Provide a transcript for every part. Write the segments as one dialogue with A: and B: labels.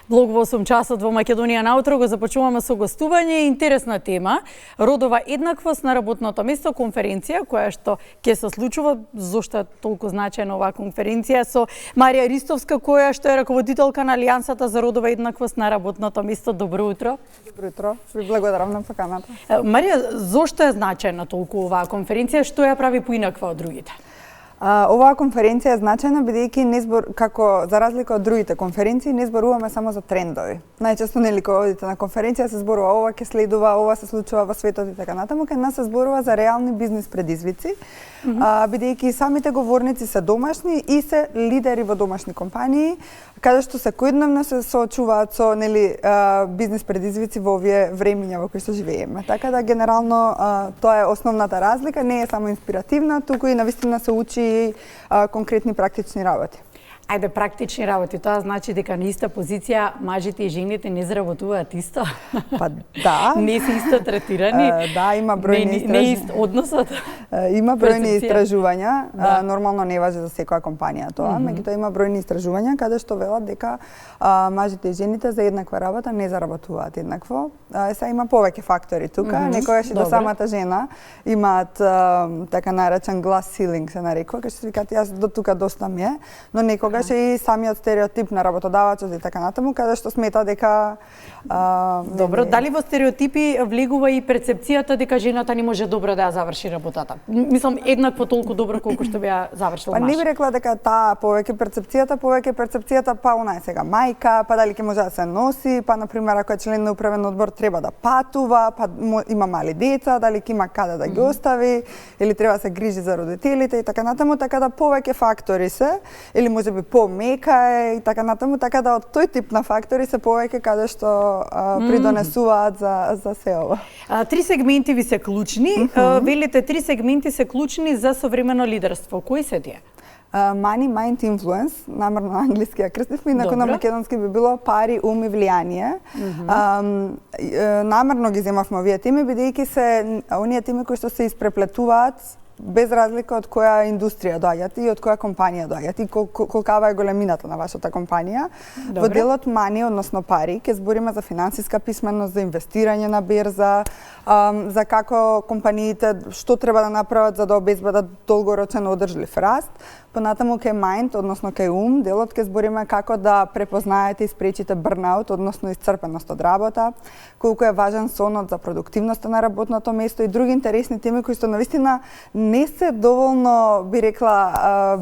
A: Блог во 8 часот во Македонија наутро го започнуваме со гостување. Интересна тема, родова еднаквост на работното место, конференција која што ќе се случува. Зошто е толку значајна оваа конференција со Марија Ристовска, која што е раководителка на Алијансата за родова еднаквост на работното место. Добро утро.
B: Добро утро. Ви благодарам на поканата.
A: Марија, зошто е значајна толку оваа конференција? Што ја прави поинаква од другите?
B: Оваа конференција е значајна бидејќи како за разлика од другите конференции не зборуваме само за трендови. Најчесто нели кога одите на конференција се зборува ова ќе следува, ова се случува во светот и така натаму, кај нас се зборува за реални бизнис предизвици, бидејќи самите говорници се домашни и се лидери во домашни компании, каде што секојдневно се соочуваат со бизнис предизвици во овие времиња во кои што живееме. Така да генерално тоа е основната разлика, не е само инспиративна, туку и навистина се учи конкретни практични работи.
A: Ајде, практични работи, тоа значи дека на иста позиција мажите и жените не заработуваат исто?
B: Па да.
A: Не се исто третирани?
B: Да, има бројни
A: истражувања. Не ист односот?
B: Има бројни истражувања, нормално не важи за секоја компанија тоа, меѓутоа има бројни истражувања каде што велат дека мажите и жените за еднаква работа не заработуваат еднакво. Сега има повеќе фактори тука, некогаш и до самата жена имаат така наречен glass ceiling се нарекува, кај што викаат јас до тука доста ми е, но некогаш и самиот стереотип на работодавачот и така натаму, каде што смета дека
A: Добро, дали во стереотипи влегува и перцепцијата дека жената не може добро да ја заврши работата? Мислам еднакво толку добро колку што би ја завршила маж.
B: Па не би рекла дека таа повеќе перцепцијата, па она е сега мајка, па дали ќе може да се носи, па на пример ако е член на управен одбор треба да патува, па има мали деца, дали ќе има каде да ги остави или треба да се грижи за родителите и така натаму, така да повеќе фактори се или можеби помека е и така натаму, така да од тој тип на фактори се повеќе каде што придонесуваат за се ова.
A: Три сегменти ви се клучни, велите три сегменти се клучни за современо лидерство. Кои се тие?
B: Money, Mind, Influence, намерно на англиски ја крстивме, инаку на македонски би било пари, ум и влијание. Намерно ги земавме овие теми, бидејќи се оние теми кои што се испреплетуваат без разлика од која индустрија доаѓате и од која компанија доаѓате и колкава е големината на вашата компанија. Во делот мани, односно пари, ќе збориме за финансиска писменост, за инвестирање на берза, за како компаниите што треба да направат за да обезбедат долгорочен одржлив раст. Понатаму кај Mind, односно кај ум, делот ќе збориме како да препознаете и спречите бурнаут, односно исцрпеност од работа, колку е важен сонот за продуктивноста на работното место и други интересни теми кои што навистина не се доволно, би рекла,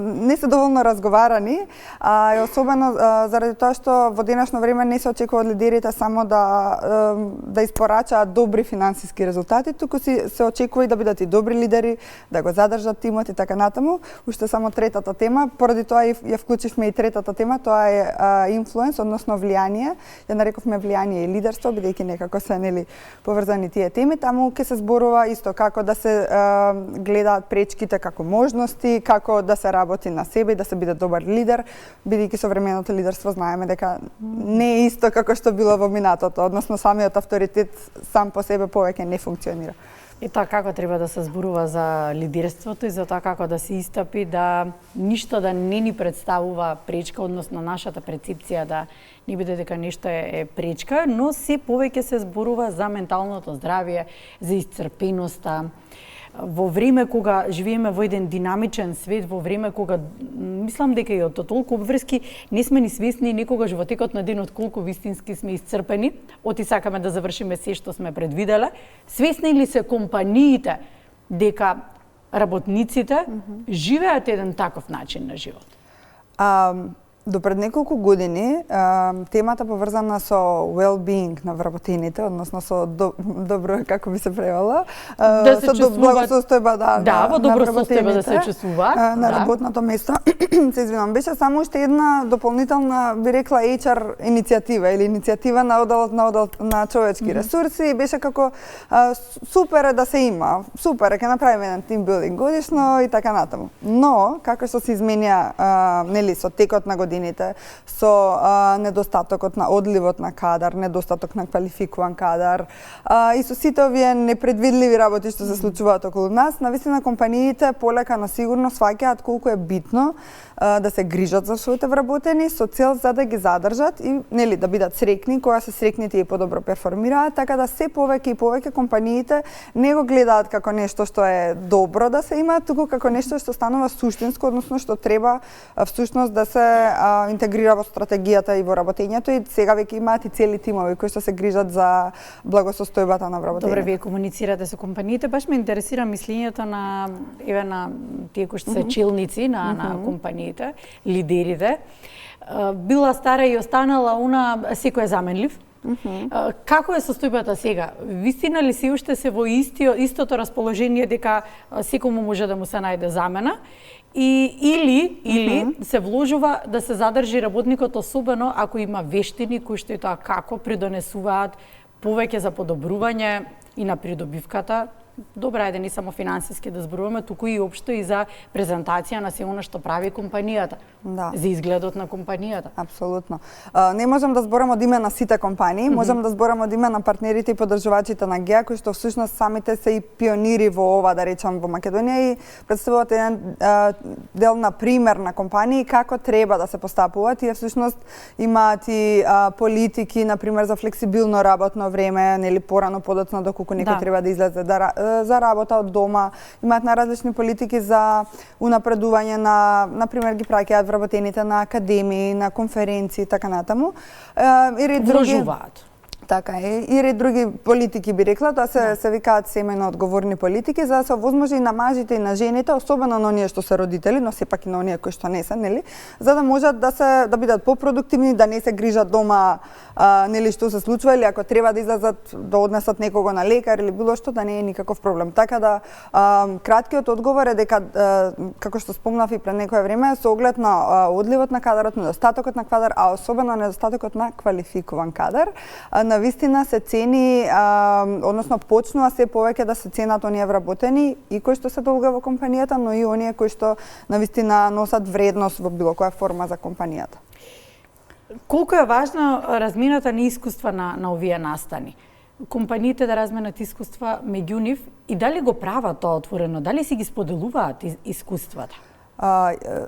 B: не се доволно разговарани, и особено заради тоа што во денешно време не се очекува од лидерите само да испорачаат добри финансиски резултати, туку се очекува и да бидат и добри лидери, да го задржат тимот и така натаму. Уште само третата тема, поради тоа ја вклучивме и третата тема, тоа е influence, односно влијание. Ја нарековме влијание и лидерство, бидејќи некако се поврзани тие теми. Таму ќе се зборува исто како да се гледаат пречките како можности, како да се работи на себе и да се биде добар лидер, бидејќи современото лидерство знаеме дека не е исто како што било во минатото, односно самиот авторитет сам по себе повеќе не функционира.
A: И тоа како треба да се зборува за лидерството и за тоа како да се истапи да ништо да не ни представува пречка, односно нашата перцепција да не биде дека нешто е пречка, но се повеќе се зборува за менталното здравје, за исцрпеноста. Во време кога живееме во еден динамичен свет, во време кога мислам дека и од толку обврски не сме ни свесни некогаш во текот на денот колку вистински сме исцрпени, оти сакаме да завршиме се што сме предвиделе. Свесни ли се компаниите дека работниците живеат еден таков начин на живот?
B: До пред неколку години темата поврзана со well-being на вработените, односно со добро, како би се превела,
A: со
B: благосостојба,
A: во добро состојба да се чувствуваат
B: на работното место. Се извинувам, беше само уште една дополнителна, би рекла, HR иницијатива или иницијатива на оддел на човечки ресурси, беше како супер е да се има, супер е ќе направиме еден team building годишно и така натаму. Но како што се изменја нели со текот на година годините со недостатокот на одливот на кадар, недостаток на квалификуван кадар и со сите овие непредвидливи работи што се случуваат околу нас, навистина компаниите полека но сигурно сваќаат колку е битно да се грижат за своите вработени со цел за да ги задржат и нели да бидат среќни, кога се среќни тие подобро перформираат, така да се повеќе и повеќе компаниите не го гледаат како нешто што е добро да се има, туку како нешто што станува суштинско, односно што треба всушност да се интегрира во стратегијата и во работењето и сега веќе имаат и цели тимови кои што се грижат за благосостојбата на вработењето.
A: Добре, вие комуницирате со компаниите, баш ме интересира мислењето на тие кои што се челници на компаниите, лидерите. Била стара и останала секој е заменлив. Како е состојбата сега? Вистина ли се уште се во истото расположение дека секому може да му се најде замена? Или се вложува да се задржи работникот, особено ако има вештини кои што и тоа како придонесуваат повеќе за подобрување и на придобивката. Добра е да не само финансиски да зборуваме, туку и општо и за презентација на се она што прави компанијата, за изгледот на компанијата.
B: Апсолутно. Не можам да зборам од име на сите компании, можам да зборам од име на партнерите и поддржувачите на ГЕА, кои што всушност самите се и пионири во ова, да речам, во Македонија и представуваат еден дел на пример на компании како треба да се постапуваат и всушност имаат и политики, на пример за флексибилно работно време, нели порано подоцна доколку некој треба да излезе за работа од дома, имаат наразлични политики за унапредување на пример ги праќаат вработените на академии, на конференции, така натаму. И ред други Така е, и ред други политики би рекла, тоа се викаат семејно одговорни политики за да се овозможи и на мажите и на жените, особено на оние што се родители, но сепак и на оние кои што не се, нели, за да можат да бидат попродуктивни, да не се грижат дома, нели што се случува или ако треба да излезат да однесат некого на лекар или било што, да не е никаков проблем. Така да краткиот одговор е дека како што спомнав и пред некое време, со оглед на одливот на кадарот, недостатокот на кадар, а особено недостатокот на квалификуван кадар, навистина се цени, односно почнува се повеќе да се ценат оние вработени и кои што се долга во компанијата, но и оние кои што навистина носат вредност во било која форма за компанијата.
A: Колку е важна размената на искуства на овие настани? Компаниите да разменат искуства меѓу нив и дали го прават тоа отворено, дали си ги споделуваат искуствата?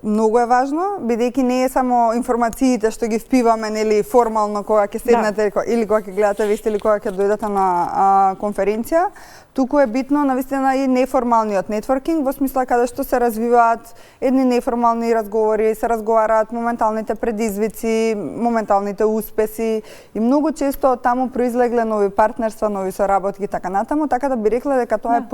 B: Многу е важно, бидејќи не е само информациите што ги впиваме нели формално кога ќе седнете или кога ќе гледате вести или кога ќе дојдете на конференција, туку е битно навистина и неформалниот нетворкинг во смисла каде што се развиваат едни неформални разговори, се разговараат моменталните предизвици, моменталните успеси и многу често од таму произлегле нови партнерства, нови соработки и така натаму, така да би рекла дека тоа е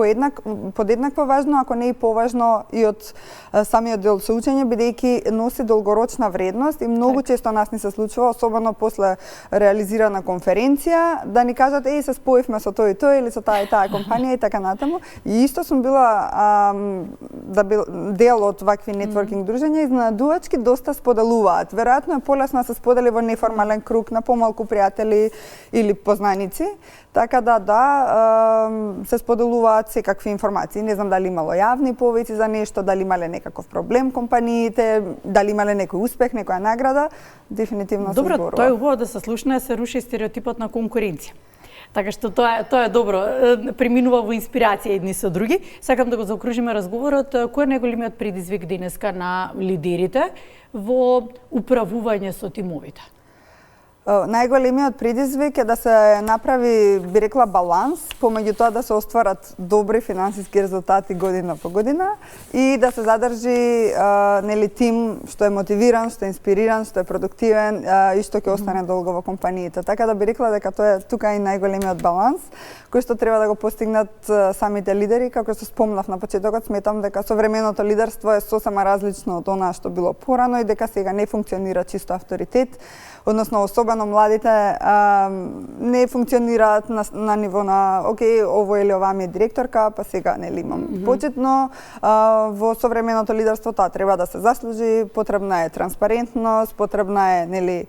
B: подеднакво важно, ако не и поважно и од самиот дел со учење, бидејќи носи долгорочна вредност и многу често нас ни се случува, особено после реализирана конференција, да ни кажат се споивме со тој и тој или со таа и таа компанија и така натаму. И исто сум била дел од вакви нетворкинг дружења, изненадувачки доста споделуваат. Веројатно е полесно да се сподели во неформален круг на помалку пријатели или познаници. Така се споделуваат секакви информации. Не знам дали имало јавни повици за нешто, дали имале некаков проблем компаниите, дали имале некој успех, некоја награда, дефинитивно се зборува.
A: Добро, тоа е убаво да се слушне, се руши стереотипот на конкуренција. Така што тоа е добро, преминува во инспирација едни со други. Сакам да го заокружиме разговорот. Кој е најголемиот предизвик денеска на лидерите во управување со тимовите?
B: Најголемиот предизвик е да се направи, би рекла, баланс помеѓу тоа да се остварат добри финансиски резултати година по година и да се задржи нели тим што е мотивиран, што е инспириран, што е продуктивен и што ќе остане долго во компаниите. Така да би рекла дека тоа е тука и најголемиот баланс кој што треба да го постигнат самите лидери, како што спомнав на почетокот, сметам дека современото лидерство е сосема различно од она што било порано и дека сега не функционира чисто авторитет, односно особено особено младите не функционираат на ниво на окей, ово или оваа ми е директорка, па сега нели имам почетно во современото лидерство таа треба да се заслужи, потребна е транспарентност, потребна е нели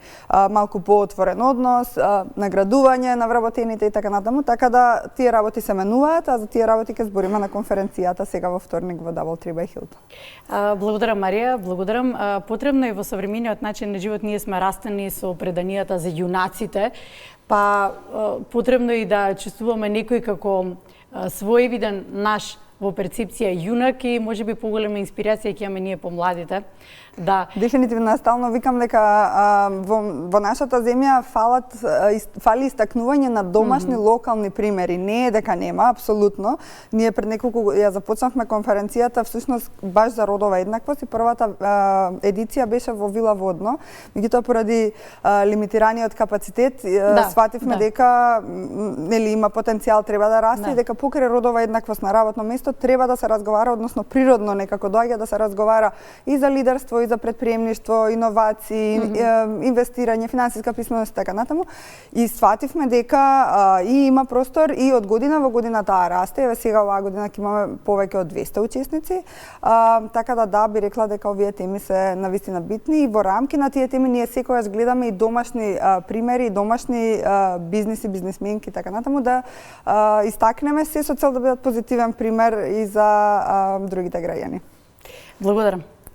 B: малку поотворен однос, наградување на вработените и така натаму, така да тие работи се менуваат, а за тие работи ќе збориме на конференцијата сега во вторник во Double Tree by Hilton.
A: Благодарам, Марија, благодарам. Потребно е во современиот начин на живот, ние сме растени со преданијата за јунаците, па потребно е и да чувствуваме некој како своевиден наш во перцепција јунак и можеби поголема инспирација ќе имаме ние помладите. Да.
B: Дефинитивно, стално викам дека во нашата земја фали истакнување на домашни локални примери. Не е дека нема, апсолутно. Ние пред неколку ја започнавме конференцијата всушност баш за родова еднаквост и првата едиција беше во Вила Водно. Меѓутоа поради лимитираниот капацитет свативме дека нели има потенцијал, треба да расте и дека покрај родова еднаквост на работно место треба да се разговара, односно природно некако доаѓа да се разговара и за лидерство, и за предприемништво, иновации, инвестирање, финансиска писменост и така натаму. И свативме дека и има простор и од година во година таа расте. Еве сега оваа година ќе имаме повеќе од 200 учесници. Така да би рекла дека овие теми се навистина битни и во рамки на тие теми ние секогаш гледаме и домашни примери, домашни бизниси, бизнисменки и така натаму да истакнеме се со цел да бидат позитивен пример и за другите граѓани.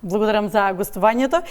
A: Благодарам за гостувањето.